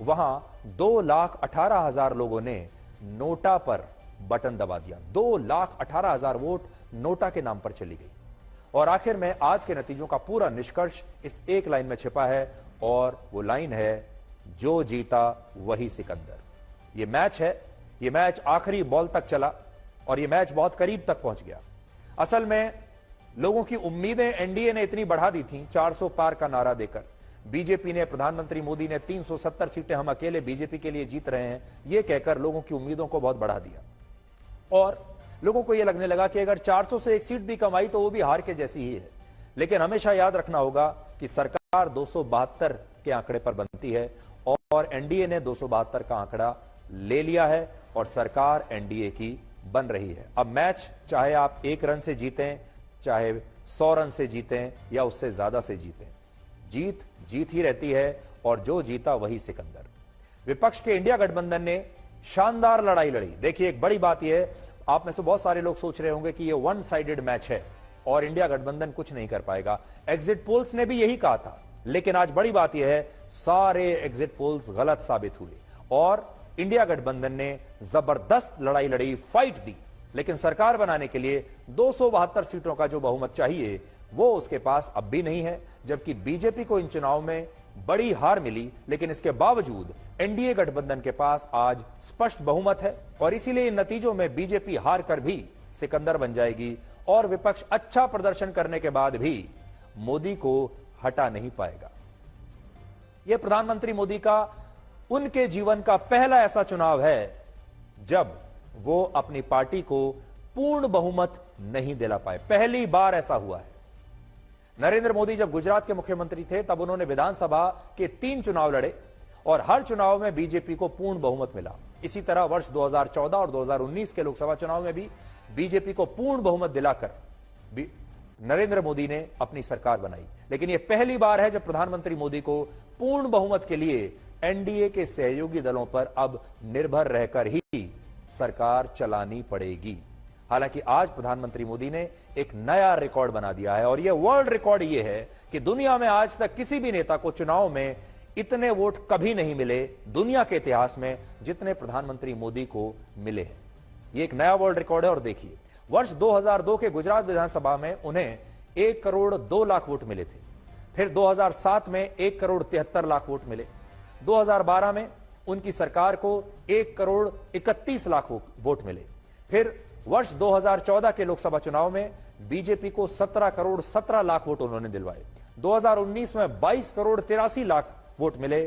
वहां 2,18,000 लोगों ने नोटा पर बटन दबा दिया। 2,18,000 वोट नोटा के नाम पर चली गई। और आखिर में आज के नतीजों का पूरा निष्कर्ष इस एक लाइन में छिपा है, और वो लाइन है, जो जीता वही सिकंदर। ये मैच है, ये मैच आखिरी बॉल तक चला और ये मैच बहुत करीब तक पहुंच गया। असल में लोगों की उम्मीदें एनडीए ने इतनी बढ़ा दी थी 400 पार का नारा देकर। बीजेपी ने, प्रधानमंत्री मोदी ने 370 सीटें हम अकेले बीजेपी के लिए जीत रहे हैं, यह कहकर लोगों की उम्मीदों को बहुत बढ़ा दिया। और लोगों को यह लगने लगा कि अगर 400 से एक सीट भी कमाई तो वो भी हार के जैसी ही है। लेकिन हमेशा याद रखना होगा कि सरकार 272 के आंकड़े पर बनती है और एनडीए ने 272 का आंकड़ा ले लिया है और सरकार एनडीए की बन रही है। अब मैच चाहे आप 1 रन से जीतें, चाहे 100 रन से जीतें या उससे ज्यादा से जीतें, जीत जीत ही रहती है और जो जीता वही सिकंदर। विपक्ष के इंडिया गठबंधन ने शानदार लड़ाई लड़ी। देखिए, एक बड़ी बात यह है, आप में से बहुत सारे लोग सोच रहे होंगे कि यह वन साइडेड मैच है और इंडिया गठबंधन कुछ नहीं कर पाएगा। एग्जिट पोल्स ने भी यही कहा था, लेकिन आज बड़ी बात यह है, सारे एग्जिट पोल्स गलत साबित हुए और इंडिया गठबंधन ने जबरदस्त लड़ाई लड़ी, फाइट दी। लेकिन सरकार बनाने के लिए 272 सीटों का जो बहुमत चाहिए वो उसके पास अब भी नहीं है। जबकि बीजेपी को इन चुनाव में बड़ी हार मिली, लेकिन इसके बावजूद एनडीए गठबंधन के पास आज स्पष्ट बहुमत है और इसीलिए इन नतीजों में बीजेपी हार कर भी सिकंदर बन जाएगी और विपक्ष अच्छा प्रदर्शन करने के बाद भी मोदी को हटा नहीं पाएगा। यह प्रधानमंत्री मोदी का, उनके जीवन का पहला ऐसा चुनाव है जब वो अपनी पार्टी को पूर्ण बहुमत नहीं दिला पाए। पहली बार ऐसा हुआ है। नरेंद्र मोदी जब गुजरात के मुख्यमंत्री थे तब उन्होंने विधानसभा के 3 चुनाव लड़े और हर चुनाव में बीजेपी को पूर्ण बहुमत मिला। इसी तरह वर्ष 2014 और 2019 के लोकसभा चुनाव में भी बीजेपी को पूर्ण बहुमत दिलाकर नरेंद्र मोदी ने अपनी सरकार बनाई। लेकिन यह पहली बार है जब प्रधानमंत्री मोदी को पूर्ण बहुमत के लिए एनडीए के सहयोगी दलों पर अब निर्भर रहकर ही सरकार चलानी पड़ेगी। हालांकि आज प्रधानमंत्री मोदी ने एक नया रिकॉर्ड बना दिया है और यह वर्ल्ड रिकॉर्ड यह है कि दुनिया में आज तक किसी भी नेता को चुनाव में इतने वोट कभी नहीं मिले दुनिया के इतिहास में जितने प्रधानमंत्री मोदी को मिले हैं। यह एक नया वर्ल्ड रिकॉर्ड है। और देखिए, वर्ष 2002 के गुजरात विधानसभा में उन्हें 1 करोड़ 2 लाख वोट मिले थे। फिर 2007 में 1 करोड़ 73 लाख वोट मिले। 2012 में उनकी सरकार को 1 करोड़ 31 लाख वोट मिले। फिर वर्ष 2014 के लोकसभा चुनाव में बीजेपी को 17 करोड़ 17 लाख वोट उन्होंने दिलवाए। 2019 में 22 करोड़ 83 लाख वोट मिले